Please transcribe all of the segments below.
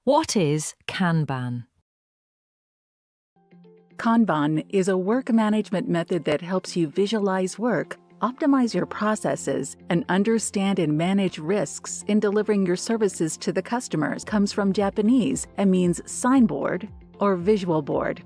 What is Kanban? Kanban is a work management method that helps you visualize work, optimize your processes, and understand and manage risks in delivering your services to the customers. Comes from Japanese and means signboard or visual board.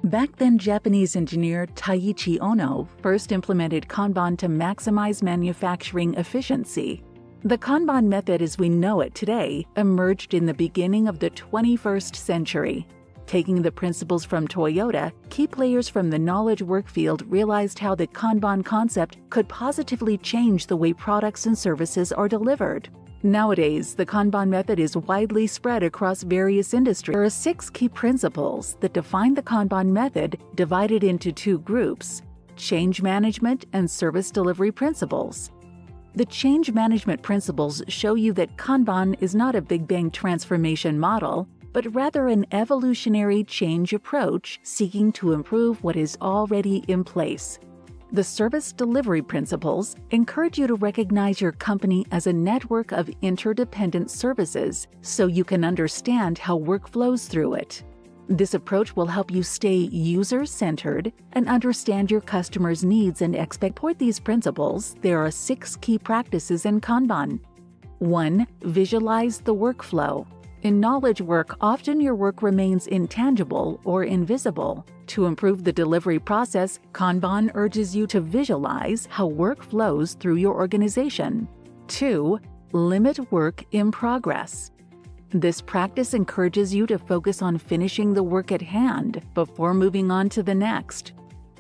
Back then, Japanese engineer Taiichi Ono first implemented Kanban to maximize manufacturing efficiency. The Kanban method as we know it today emerged in the beginning of the 21st century. Taking the principles from Toyota, key players from the knowledge work field realized how the Kanban concept could positively change the way products and services are delivered. Nowadays, the Kanban method is widely spread across various industries. There are 6 key principles that define the Kanban method, divided into 2 groups: change management and service delivery principles. The change management principles show you that Kanban is not a Big Bang transformation model, but rather an evolutionary change approach seeking to improve what is already in place. The service delivery principles encourage you to recognize your company as a network of interdependent services so you can understand how work flows through it. This approach will help you stay user-centered and understand your customers' needs and expectations. To support these principles, there are 6 key practices in Kanban. 1. Visualize the workflow. In knowledge work, often your work remains intangible or invisible. To improve the delivery process, Kanban urges you to visualize how work flows through your organization. 2. Limit work in progress. This practice encourages you to focus on finishing the work at hand before moving on to the next.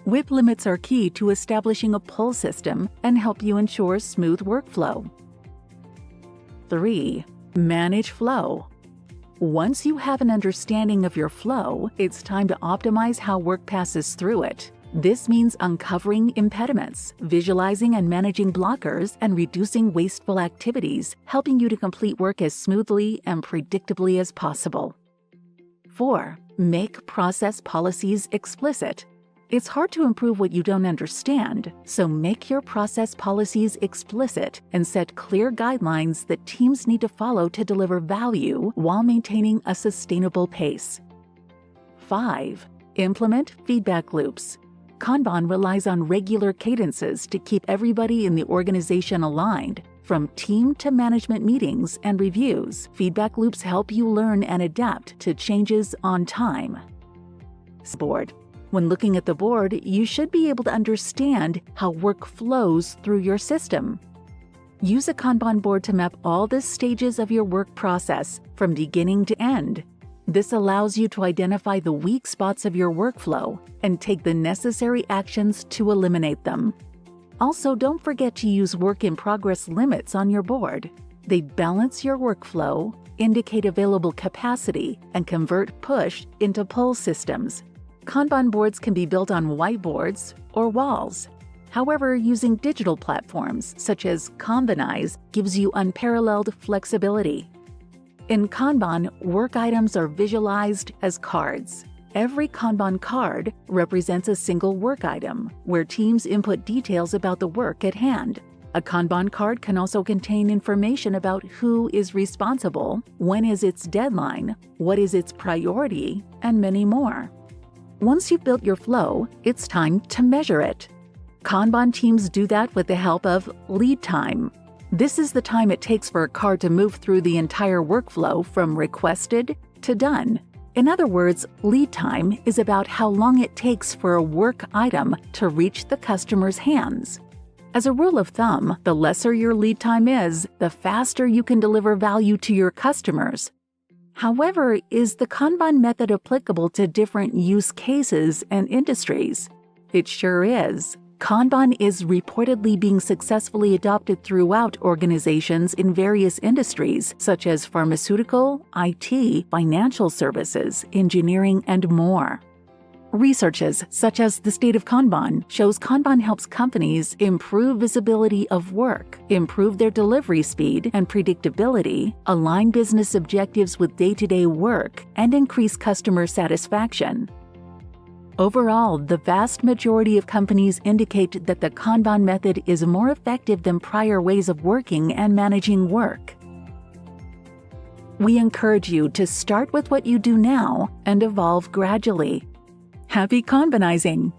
WIP limits are key to establishing a pull system and help you ensure smooth workflow. 3. Manage flow. Once you have an understanding of your flow, it's time to optimize how work passes through it. This means uncovering impediments, visualizing and managing blockers, and reducing wasteful activities, helping you to complete work as smoothly and predictably as possible. 4. Make process policies explicit. It's hard to improve what you don't understand, so make your process policies explicit and set clear guidelines that teams need to follow to deliver value while maintaining a sustainable pace. 5. Implement feedback loops. Kanban relies on regular cadences to keep everybody in the organization aligned. From team to management meetings and reviews, feedback loops help you learn and adapt to changes on time. Board. When looking at the board, you should be able to understand how work flows through your system. Use a Kanban board to map all the stages of your work process from beginning to end. This allows you to identify the weak spots of your workflow and take the necessary actions to eliminate them. Also, don't forget to use work in progress limits on your board. They balance your workflow, indicate available capacity, and convert push into pull systems. Kanban boards can be built on whiteboards or walls. However, using digital platforms such as Kanbanize gives you unparalleled flexibility. In Kanban, work items are visualized as cards. Every Kanban card represents a single work item, where teams input details about the work at hand. A Kanban card can also contain information about who is responsible, when is its deadline, what is its priority, and many more. Once you've built your flow, it's time to measure it. Kanban teams do that with the help of lead time. This is the time it takes for a card to move through the entire workflow from requested to done. In other words, lead time is about how long it takes for a work item to reach the customer's hands. As a rule of thumb, the lesser your lead time is, the faster you can deliver value to your customers. However, is the Kanban method applicable to different use cases and industries? It sure is. Kanban is reportedly being successfully adopted throughout organizations in various industries such as pharmaceutical, IT, financial services, engineering, and more. Researches such as the State of Kanban shows Kanban helps companies improve visibility of work, improve their delivery speed and predictability, align business objectives with day-to-day work, and increase customer satisfaction. Overall, the vast majority of companies indicate that the Kanban method is more effective than prior ways of working and managing work. We encourage you to start with what you do now and evolve gradually. Happy Kanbanizing!